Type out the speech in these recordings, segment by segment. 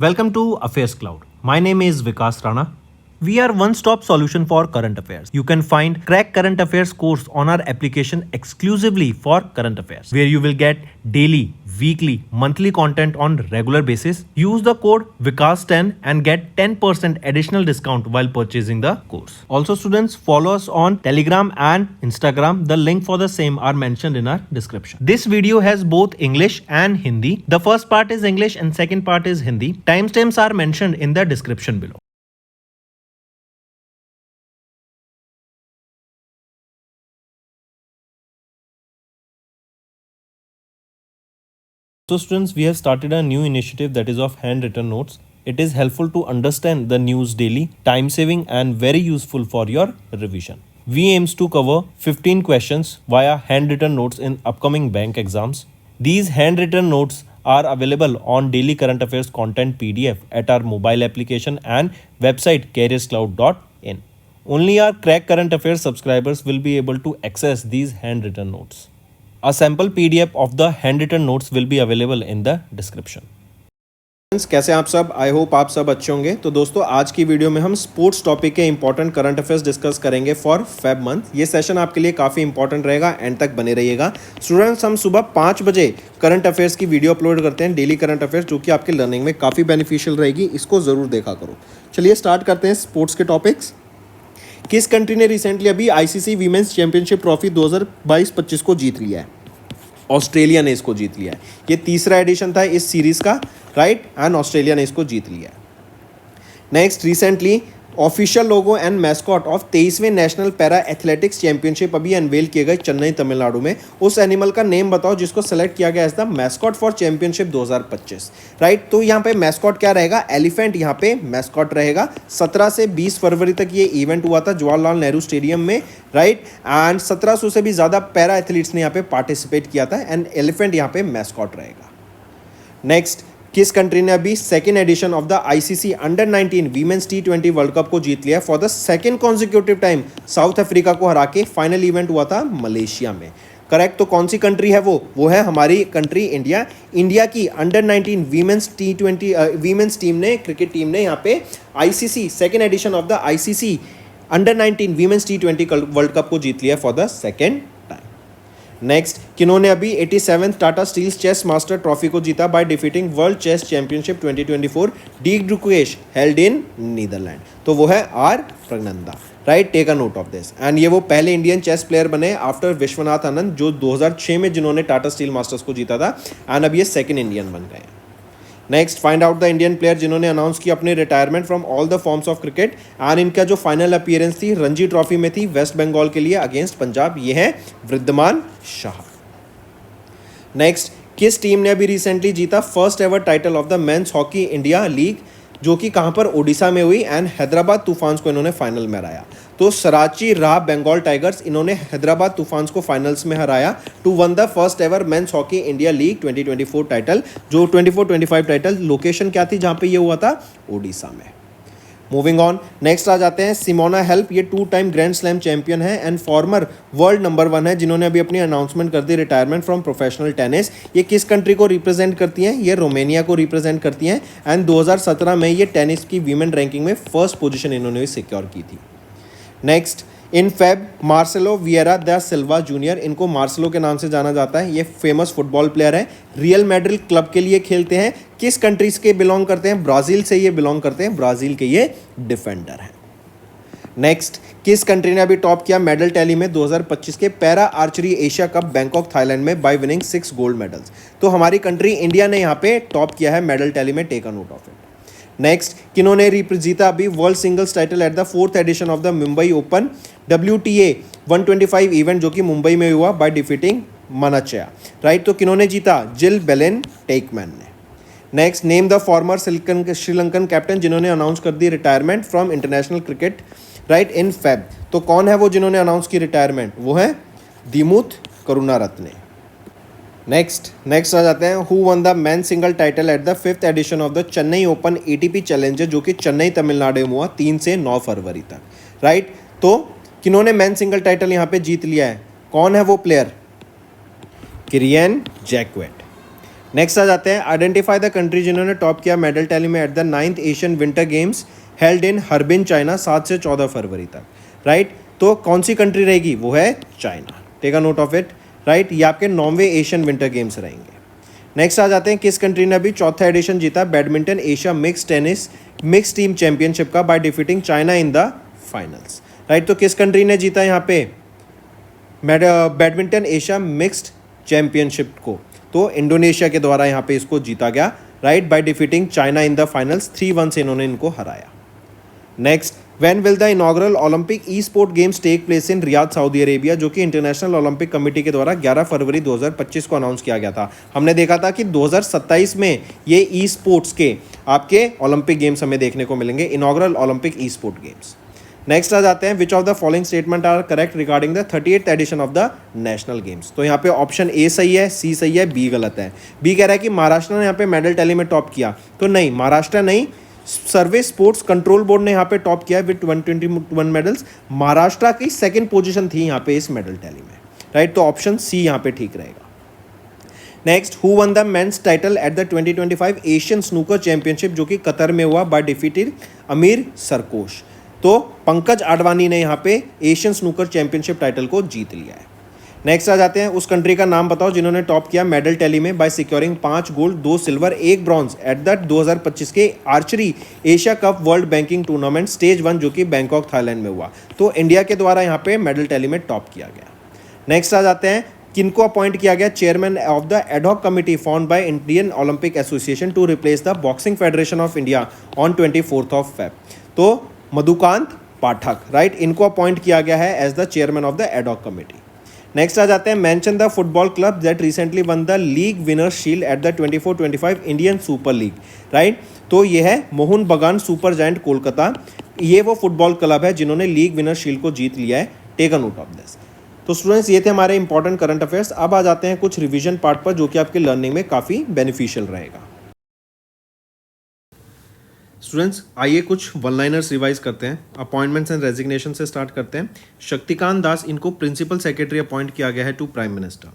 Welcome to AffairsCloud. My name is Vikas Rana. We are one-stop solution for current affairs. You can find Crack Current Affairs course on our application exclusively for current affairs, where you will get daily, weekly, monthly content on regular basis. Use the code Vikas10 and get 10% additional discount while purchasing the course. Also, students, follow us on Telegram and Instagram. The link for the same are mentioned in our description. This video has both English and Hindi. The first part is English and second part is Hindi. Timestamps are mentioned in the description below. So students, we have started a new initiative that is of handwritten notes. It is helpful to understand the news daily, time saving and very useful for your revision. We aims to cover 15 questions via handwritten notes in upcoming bank exams. These handwritten notes are available on daily current affairs content PDF at our mobile application and website careerscloud.in. Only our Crack Current Affairs subscribers will be able to access these handwritten notes. A sample PDF of the handwritten notes will be available in the description. कैसे आप सब? I hope आप सब अच्छे होंगे। तो दोस्तों, आज की वीडियो में हम स्पोर्ट्स टॉपिक के इंपॉर्टेंट करंट अफेयर्स डिस्कस करेंगे फॉर फेब मंथ। ये सेशन आपके लिए काफ़ी इंपॉर्टेंट रहेगा, एंड तक बने रहिएगा। स्टूडेंट्स, हम सुबह 5 बजे करंट अफेयर्स की वीडियो अपलोड करते हैं, डेली करंट अफेयर्स, जो कि आपके लर्निंग में काफ़ी बेनिफिशियल रहेगी। इसको ज़रूर देखा करो। चलिए स्टार्ट करते हैं स्पोर्ट्स के टॉपिक्स। किस कंट्री ने रिसेंटली अभी आईसीसी वीमेंस चैंपियनशिप ट्रॉफी 2022-25 को जीत लिया है? ऑस्ट्रेलिया ने इसको जीत लिया है। ये तीसरा एडिशन था इस सीरीज़ का, राइट, एंड ऑस्ट्रेलिया ने इसको जीत लिया है। Next, recently official logo and mascot of 23वें नेशनल पैरा एथलेटिक्स चैंपियनशिप अभी अनवेल किए गए चेन्नई तमिलनाडु में। उस एनिमल का नेम बताओ जिसको सेलेक्ट किया गया as the mascot for championship 2025, right. तो यहाँ पे मैस्कॉट क्या रहेगा? एलिफेंट यहाँ पे मैस्कॉट रहेगा। 17 से 20 फरवरी तक ये इवेंट हुआ था जवाहरलाल नेहरू स्टेडियम में, राइट, एंड 1700 से भी ज़्यादा पैरा एथलीट्स ने यहाँ पे पार्टिसिपेट किया था, एंड एलिफेंट यहाँ पे मैस्कॉट रहेगा। नेक्स्ट, किस कंट्री ने अभी second edition of the ICC under 19 women's T20 world cup को जीत लिया for the second consecutive time? South Africa को हरा के फाइनल इवेंट हुआ था मलेशिया में, करेक्ट। तो कौन सी कंट्री है वो है हमारी कंट्री इंडिया। इंडिया की under 19 women's T20 women's team ने, क्रिकेट टीम ने यहाँ पे ICC second edition of the ICC under 19 women's T20 world cup को जीत लिया for the second time. Next, किन्होंने अभी 87th Tata steels chess master trophy को जीता by defeating world chess championship 2024 D ड्रुकेश हेल्ड इन नीदरलैंड? तो वो है R Praggnanandhaa, right. Take a note of this. And ये वो पहले इंडियन चेस प्लेयर बने आफ्टर विश्वनाथ आनंद, जो 2006 में जिन्होंने टाटा स्टील मास्टर्स को जीता था, एंड अब ये सेकेंड इंडियन बन गए हैं। Next, find out the Indian player जिन्होंने अनाउंस किया अपने retirement from all the forms of cricket, and इनका जो फाइनल अपीयरेंस थी रणजी ट्रॉफी में थी वेस्ट बंगाल के लिए अगेंस्ट पंजाब। ये है वृद्धमान शाह। नेक्स्ट, किस टीम ने अभी रिसेंटली जीता first ever title of the mains hockey India league, जो कि कहाँ पर? ओडिशा में हुई, एंड हैदराबाद तूफान्स को इन्होंने फाइनल में हराया। तो सराची राह बंगाल टाइगर्स, इन्होंने हैदराबाद तूफान्स को फाइनल्स में हराया two one the first ever men's hockey India league 2024 title. जो 24-25 टाइटल, लोकेशन क्या थी जहाँ पे ये हुआ था? ओडिशा में। मूविंग ऑन, नेक्स्ट आ जाते हैं सिमोना हेल्प। ये 2 टाइम ग्रैंड स्लैम चैंपियन है एंड फॉर्मर वर्ल्ड नंबर 1 है, जिन्होंने अभी अपनी अनाउंसमेंट कर दी रिटायरमेंट फ्रॉम प्रोफेशनल टेनिस। ये किस कंट्री को रिप्रेजेंट करती हैं? ये रोमानिया को रिप्रेजेंट करती हैं, एंड 2017 में ये टेनिस की वीमेन रैंकिंग में फर्स्ट पोजीशन इन्होंने सिक्योर की थी। Next, in Feb Marcelo Vieira the Silva junior, इनको मार्सेलो के नाम से जाना जाता है। ये फेमस फुटबॉल प्लेयर है, रियल मैड्रिड क्लब के लिए खेलते हैं। किस कंट्रीज के बिलोंग करते हैं? ब्राज़ील से ये बिलोंग करते हैं, ब्राज़ील के ये डिफेंडर हैं। नेक्स्ट, किस कंट्री ने अभी टॉप किया मेडल टैली में 2025 के para archery Asia cup Bangkok Thailand में बाय विनिंग 6 गोल्ड मेडल्स? तो हमारी कंट्री इंडिया ने यहाँ पे टॉप किया है मेडल टैली में। Take a note of it. Next, किन्होंने जीता अभी world singles title at the 4th edition of the Mumbai open WTA 125 event, जो कि मुंबई में हुआ बाय डिफीटिंग मनाचया, राइट। तो किन्होंने जीता? जिल बेलेन टेकमैन ने। Next, name the former Sri Lankan captain जिन्होंने अनाउंस कर दी retirement from international cricket, right, in Feb. तो कौन है वो जिन्होंने अनाउंस की रिटायरमेंट? वो है दिमुथ करुणारत्ने। नेक्स्ट आ जाते हैं, who won the man single title at the 5th edition of the Chennai open ATP challenger, जो कि चेन्नई तमिलनाडु में हुआ 3 से 9 फरवरी तक, राइट। तो किन्होंने मैन सिंगल टाइटल यहाँ पे जीत लिया है? कौन है वो प्लेयर? किरियन जैक्वेट। नेक्स्ट आ जाते हैं, आइडेंटिफाई द कंट्री जिन्होंने टॉप किया मेडल टैली में at the 9th Asian winter games held in Harbin China 7 से 14 फरवरी तक, राइट। तो कौन सी कंट्री रहेगी, वो है China, take a note of it, right. ये आपके 9वें एशियन विंटर गेम्स रहेंगे। नेक्स्ट आ जाते हैं, किस कंट्री ने अभी चौथा एडिशन जीता badminton Asia mix tennis mix team championship का by defeating China in the finals, right. तो किस कंट्री ने जीता यहाँ पे बैडमिंटन एशिया मिक्स्ड चैंपियनशिप को, तो इंडोनेशिया के द्वारा यहाँ पे इसको जीता गया, right, by defeating China in the finals, 3-1 से इन्होंने इनको हराया। Next, when will the inaugural Olympic e sport games take place in Riyadh Saudi Arabia, जो कि इंटरनेशनल ओलंपिक कमेटी के द्वारा 11 फरवरी 2025 को अनाउंस किया गया था। हमने देखा था कि 2027 में ये ई स्पोर्ट्स के आपके ओलंपिक गेम्स हमें देखने को मिलेंगे, inaugural Olympic e sport games. Next आ जाते हैं, which of the following statement are correct regarding the 38th edition of the national games. तो यहाँ पे ऑप्शन ए सही है, सी सही है, बी गलत है। बी कह रहा है कि महाराष्ट्र ने यहाँ पे मेडल टैली में टॉप किया, तो नहीं, महाराष्ट्र नहीं, सर्विस स्पोर्ट्स कंट्रोल बोर्ड ने यहाँ पे टॉप किया विद 121 मेडल्स। महाराष्ट्र की सेकंड पोजीशन थी यहाँ पे इस मेडल टैली में, राइट। तो ऑप्शन सी यहाँ पे ठीक रहेगा। Next, who won the men's title at the 2025 Asian snooker championship, जो कि कतर में हुआ, बाय डिफीटेड अमीर सरकोश। तो पंकज आडवाणी ने यहाँ पे एशियन स्नूकर चैंपियनशिप टाइटल को जीत लिया है। नेक्स्ट आ जाते हैं, उस कंट्री का नाम बताओ जिन्होंने टॉप किया मेडल टैली में by securing 5 gold 2 silver 1 bronze at the 2025 के archery Asia cup world banking tournament stage 1, जो कि बैंकॉक थाईलैंड में हुआ। तो इंडिया के द्वारा यहाँ पे मेडल टैली में टॉप किया गया। नेक्स्ट आ जाते हैं, किनको अपॉइंट किया गया chairman of the ad hoc committee formed by Indian Olympic Association to replace the boxing federation of India on 24 Feb. तो मधुकांत पाठक, राइट, इनको अपॉइंट किया गया है as the chairman of the ad hoc committee. Next आ जाते हैं, mention the football club that recently won the league winners shield at the 24-25 Indian super league, right. तो ये है मोहन बगान सुपर जायंट कोलकाता, ये वो फुटबॉल क्लब है जिन्होंने लीग विनर शील्ड को जीत लिया है, take a note of this. तो स्टूडेंट्स, ये थे हमारे इंपॉर्टेंट करंट अफेयर्स। अब आ जाते हैं कुछ रिवीजन पार्ट पर, जो कि आपके लर्निंग में काफ़ी बेनिफिशियल रहेगा। स्टूडेंट्स, आइए कुछ वन लाइनर्स रिवाइज करते हैं। अपॉइंटमेंट्स एंड रेजिग्नेशन से स्टार्ट करते हैं। शक्तिकांत दास, इनको प्रिंसिपल सेक्रेटरी अपॉइंट किया गया है to prime minister.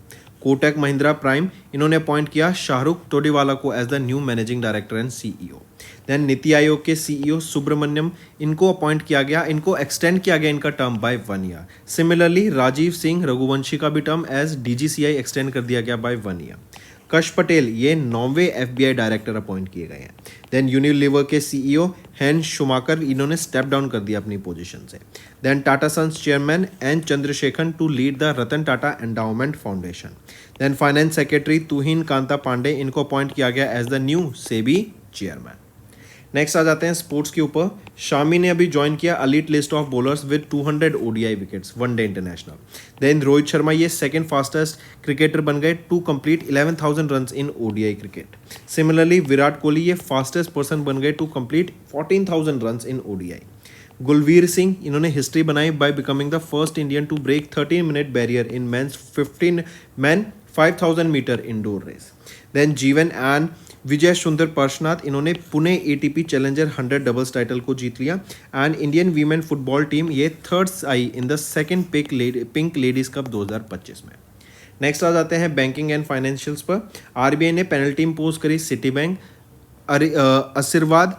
Kotak Mahindra prime, इन्होंने अपॉइंट किया शाहरुख तोडीवाला को as the new managing director and CEO. Then NITI Aayog के सीईओ सुब्रमण्यम, इनको अपॉइंट किया गया, इनको एक्सटेंड किया गया इनका term by 1 year. Similarly Rajeev Singh Raghuvanshi का भी टर्म एज डीजीसीआई एक्सटेंड कर दिया गया बाय 1 ईयर। कश पटेल, ये 9वें एफबीआई डायरेक्टर अपॉइंट किए गए हैं। देन यूनिलीवर के सीईओ हैन शुमाकर, इन्होंने स्टेप डाउन कर दिया अपनी पोजीशन से। Then Tata sons chairman N Chandrasekaran to lead the Ratan Tata endowment foundation. Then finance secretary Tuhin Kanta Pandey, इनको अपॉइंट किया गया as the new SEBI chairman. Next आ जाते हैं स्पोर्ट्स के ऊपर। शामी ने अभी ज्वाइन किया elite list of bowlers with 200 ODI wickets one day international. Then Rohit Sharma, ये सेकंड फास्टेस्ट क्रिकेटर बन गए to complete 11,000 runs in ODI cricket. Similarly Virat Kohli, ये फास्टेस्ट पर्सन बन गए to complete 14,000 runs in ODI. Gulveer Singh, इन्होंने हिस्ट्री बनाई by becoming the first Indian to break 13-minute barrier in man 5,000 meter indoor race. Then Jeevan and Vijay Sundar Parshvanath, इन्होंने Pune ATP challenger 100 doubles title को जीत लिया। And Indian women football team, ये third I in the second pink ladies cup 2025 में। Next आ जाते हैं banking and financials पर। आरबीआई ने पेनल्टी इम्पोज करी Citibank, Aashirwad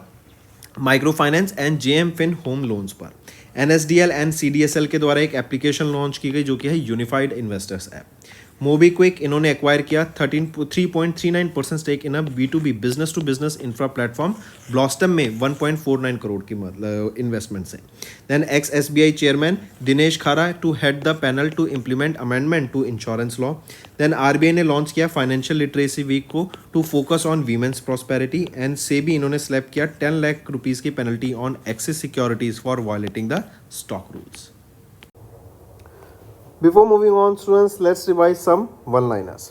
micro finance and JM Fin home loans पर। एनएसडीएल एंड सीडीएसएल के द्वारा एक एप्लीकेशन लॉन्च की गई, जो कि है यूनिफाइड इन्वेस्टर्स ऐप। मोबीक्विक, इन्होंने एक्वायर किया 3.39% stake in a B2B business to business infra platform Blostem में 1.49 करोड़ की मतलब इन्वेस्टमेंट से। Then ex SBI chairman Dinesh Khara to head the panel to implement amendment to insurance law. Then RBI ने launch किया financial literacy week को to focus on women's prosperity. And SEBI, इन्होंने slap किया 10 lakh rupees की penalty on axis securities for violating the stock rules. Before moving on, students, let's revise some one-liners.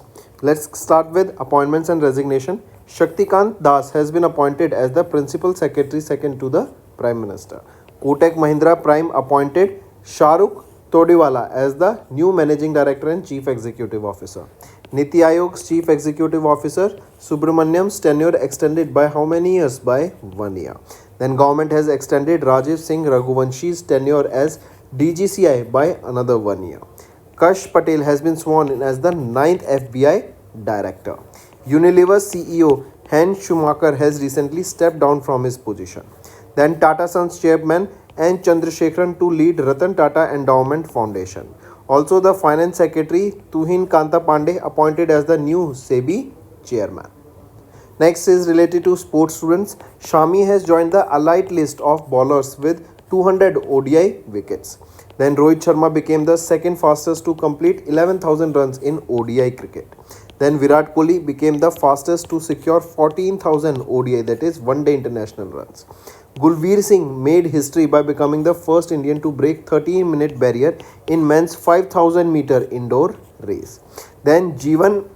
Let's start with appointments and resignation. Shaktikant Das has been appointed as the Principal Secretary second to the Prime Minister. Kotak Mahindra Prime appointed Shahrukh Todiwala as the new Managing Director and Chief Executive Officer. Niti Ayog's Chief Executive Officer Subramaniam's tenure extended by how many years? By 1 year. Then government has extended Rajiv Singh Raghuvanshi's tenure as DGCI by another 1 year. Kash Patel has been sworn in as the 9th FBI Director. Unilever CEO Hans Schumacher has recently stepped down from his position. Then Tata Sons chairman N. Chandrasekaran to lead Ratan Tata Endowment Foundation. Also, the finance secretary Tuhin Kanta Pandey appointed as the new SEBI chairman. Next is related to sports students. Shami has joined the elite list of bowlers with 200 ODI wickets. Then Rohit Sharma became the second fastest to complete 11,000 runs in ODI cricket. Then Virat Kohli became the fastest to secure 14,000 ODI, that is one day international runs. Gulveer Singh made history by becoming the first Indian to break 13-minute barrier in men's 5,000 meter indoor race. Then Jeevan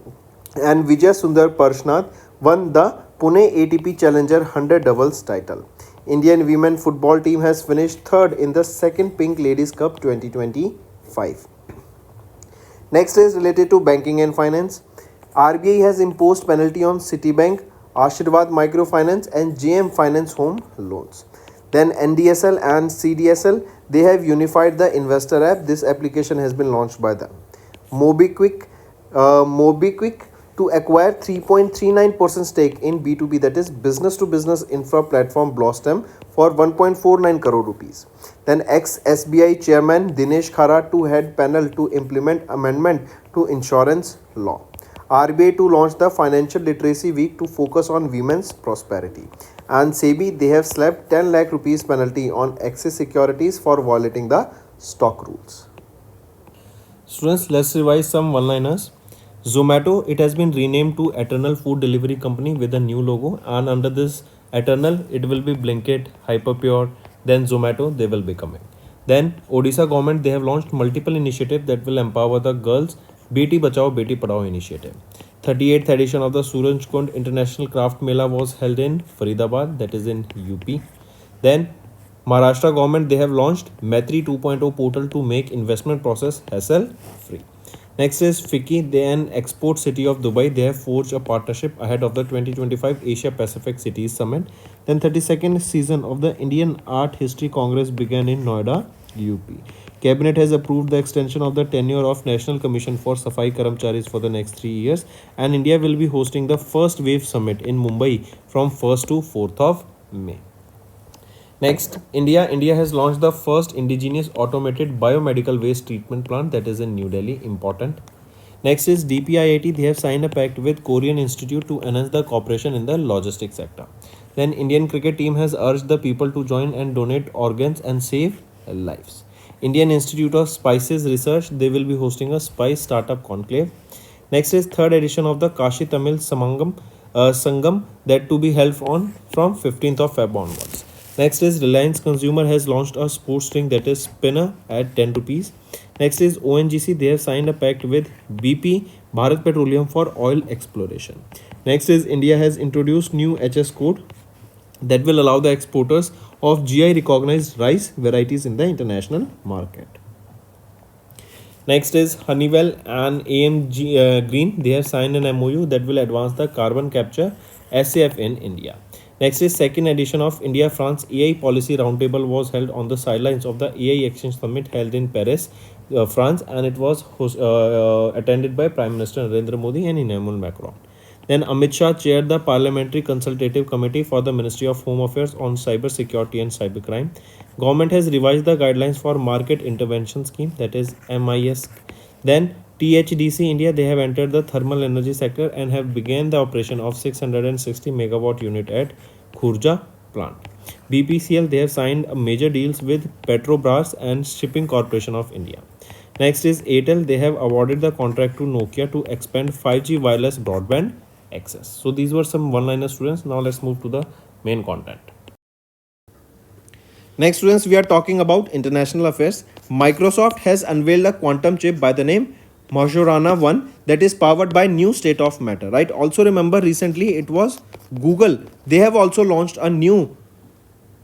and Vijay Sundar Parshnath won the Pune ATP Challenger 100 doubles title. Indian women football team has finished third in the second Pink Ladies Cup 2025. Next is related to banking and finance. RBI has imposed penalty on Citibank, Ashirwad Microfinance and JM Finance Home Loans. Then NDSL and CDSL, they have unified the investor app. This application has been launched by them. Mobiquick to acquire 3.39% stake in B2B, that is business to business infra platform Blossom for 1.49 crore rupees. Then ex-SBI chairman Dinesh Khara to head panel to implement amendment to insurance law. RBI to launch the Financial Literacy Week to focus on women's prosperity. And SEBI, they have slapped 10 lakh rupees penalty on Axis Securities for violating the stock rules. Students, let's revise some one-liners. Zomato, it has been renamed to Eternal Food Delivery Company with a new logo, and under this Eternal, it will be Blinkit, Hyperpure, then Zomato, they will be coming. Then Odisha government, they have launched multiple initiatives that will empower the girls. Beti Bachao Beti Padhao initiative. 38th edition of the Surajkund International Craft Mela was held in Faridabad, that is in UP. Then Maharashtra government, they have launched Maitri 2.0 portal to make investment process hassle free. Next is FICCI, they an export city of Dubai. They have forged a partnership ahead of the 2025 Asia Pacific Cities Summit. Then 32nd season of the Indian Art History Congress began in Noida, UP. Cabinet has approved the extension of the tenure of National Commission for Safai Karamcharis for the next 3 years, and India will be hosting the first wave summit in Mumbai from 1st to 4th of May. Next, India has launched the first indigenous automated biomedical waste treatment plant, that is in New Delhi. Important. Next is DPIIT. They have signed a pact with Korean Institute to enhance the cooperation in the logistics sector. Then Indian cricket team has urged the people to join and donate organs and save lives. Indian Institute of Spices Research, they will be hosting a spice startup conclave. Next is third edition of the Kashi Tamil Sangam, that to be held on from 15th of Feb onwards. Next is Reliance Consumer has launched a sports drink, that is spinner, at 10 rupees. Next is ONGC, they have signed a pact with BP Bharat Petroleum for oil exploration. Next is India has introduced new HS code that will allow the exporters of GI recognized rice varieties in the international market. Next is Honeywell and AMG Green. They have signed an MOU that will advance the carbon capture SAF in India. Next is second edition of India-France AI Policy Roundtable was held on the sidelines of the AI Exchange Summit held in Paris, France, and it was attended by Prime Minister Narendra Modi and Emmanuel Macron. Then Amit Shah chaired the Parliamentary Consultative Committee for the Ministry of Home Affairs on Cyber Security and Cybercrime. Government has revised the guidelines for Market Intervention Scheme, that is MIS. Then THDC India, they have entered the thermal energy sector and have begun the operation of 660 megawatt unit at Khurja plant. BPCL, they have signed major deals with Petrobras and Shipping Corporation of India. Next is Airtel, they have awarded the contract to Nokia to expand 5G wireless broadband access. So these were some one-liner, students. Now let's move to the main content. Next, students, we are talking about international affairs. Microsoft has unveiled a quantum chip by the name Majorana 1 that is powered by new state of matter, right? Also remember recently it was Google. They have also launched a new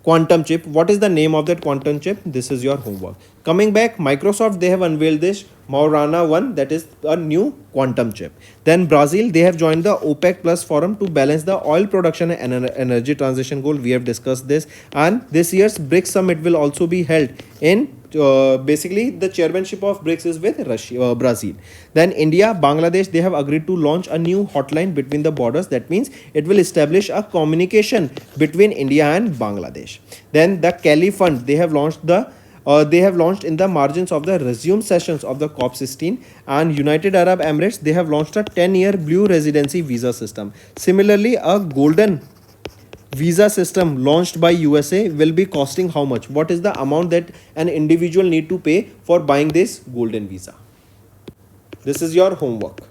quantum chip. What is the name of that quantum chip? This is your homework. Coming back, Microsoft, they have unveiled this Majorana 1 that is a new quantum chip. Then Brazil, they have joined the OPEC Plus forum to balance the oil production and energy transition goal. We have discussed this, and this year's BRICS summit will also be held in basically the chairmanship of BRICS is with Russia, Brazil. Then India, Bangladesh, they have agreed to launch a new hotline between the borders. That means it will establish a communication between India and Bangladesh. Then the Kelly Fund, they have launched in the margins of the resume sessions of the COP16, and United Arab Emirates, they have launched a 10-year blue residency visa system. Similarly, a golden visa system launched by USA will be costing how much? What is the amount that an individual need to pay for buying this golden visa? This is your homework.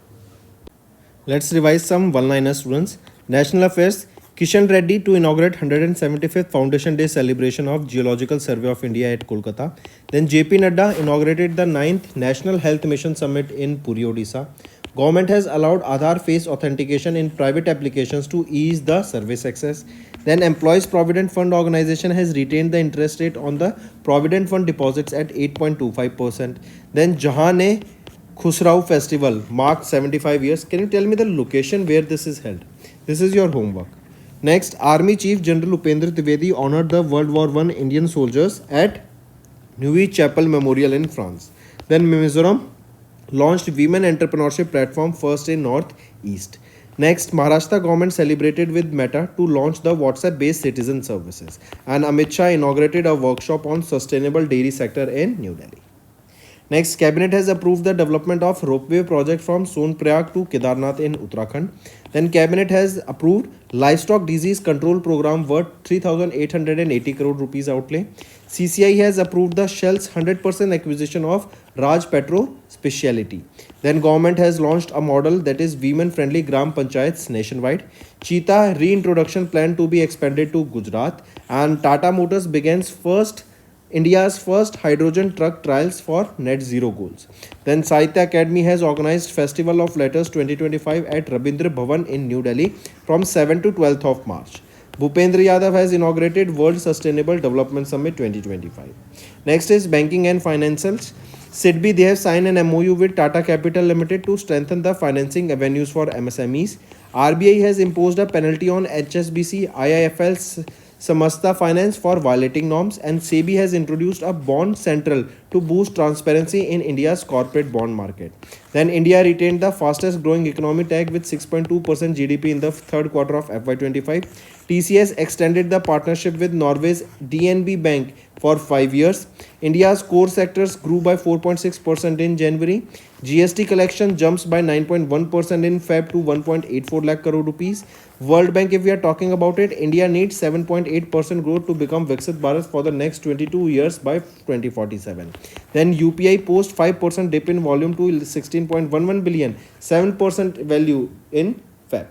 Let's revise some one-liner, students. National Affairs, Kishan Reddy to inaugurate 175th Foundation Day celebration of Geological Survey of India at Kolkata. Then JP Nadda inaugurated the 9th National Health Mission Summit in Puri, Odisha. Government has allowed Aadhaar face authentication in private applications to ease the service access. Then Employees Provident Fund Organization has retained the interest rate on the Provident Fund deposits at 8.25%. Then Jahan Khusrau Festival marked 75 years. Can you tell me the location where this is held? This is your homework. Next, Army Chief General Upendra Trivedi honored the World War I Indian soldiers at Neuilly Chapel Memorial in France. Then Mizoram launched Women Entrepreneurship Platform first in Northeast. Next, Maharashtra government celebrated with Meta to launch the WhatsApp-based citizen services. And Amit Shah inaugurated a workshop on sustainable dairy sector in New Delhi. Next, Cabinet has approved the development of ropeway project from Sonprayag to Kedarnath in Uttarakhand. Then Cabinet has approved livestock disease control program worth 3,880 crore rupees outlay. CCI has approved the Shell's 100% acquisition of Raj Petro Speciality. Then government has launched a model that is women-friendly Gram Panchayats nationwide. Cheetah reintroduction plan to be expanded to Gujarat. And Tata Motors begins India's first hydrogen truck trials for net zero goals. Then Sahitya Academy has organized Festival of Letters 2025 at Rabindra Bhavan in New Delhi from 7th to 12th of March. Bhupendra Yadav has inaugurated World Sustainable Development Summit 2025. Next is banking and financials. SIDBI, they have signed an MOU with Tata Capital Limited to strengthen the financing avenues for MSMEs. RBI has imposed a penalty on HSBC, IIFL, Samasta Finance for violating norms, and SEBI has introduced a bond central to boost transparency in India's corporate bond market. Then India retained the fastest growing economy tag with 6.2% GDP in the third quarter of FY25. TCS extended the partnership with Norway's DNB Bank for 5 years. India's core sectors grew by 4.6% in January. GST collection jumps by 9.1% in Feb to 1.84 lakh crore rupees. World Bank, if we are talking about it, India needs 7.8% growth to become Viksit Bharat for the next 22 years by 2047. Then UPI post 5% dip in volume to 16.11 billion, 7% value in Feb.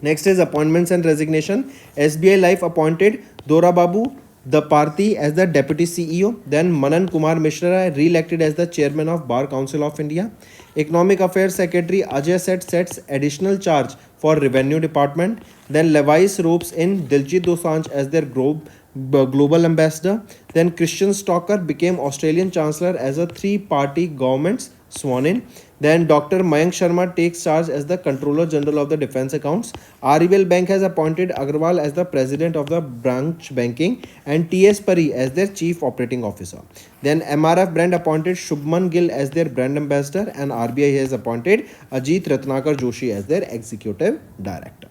Next is appointments and resignation. SBI Life appointed Dora Babu Daparti as the Deputy CEO. Then Manan Kumar Mishra re-elected as the Chairman of Bar Council of India. Economic Affairs Secretary Ajay Seth sets additional charge for Revenue Department. Then Levi's ropes in Diljit Dosanjh as their global ambassador. Then Christian Stalker became Australian Chancellor as a three-party government's sworn in. Then Dr. Mayank Sharma takes charge as the Controller General of the Defence Accounts. RBL Bank has appointed Agarwal as the President of the Branch Banking and T.S. Pari as their Chief Operating Officer. Then MRF brand appointed Shubman Gill as their Brand Ambassador, and RBI has appointed Ajit Ratnakar Joshi as their Executive Director.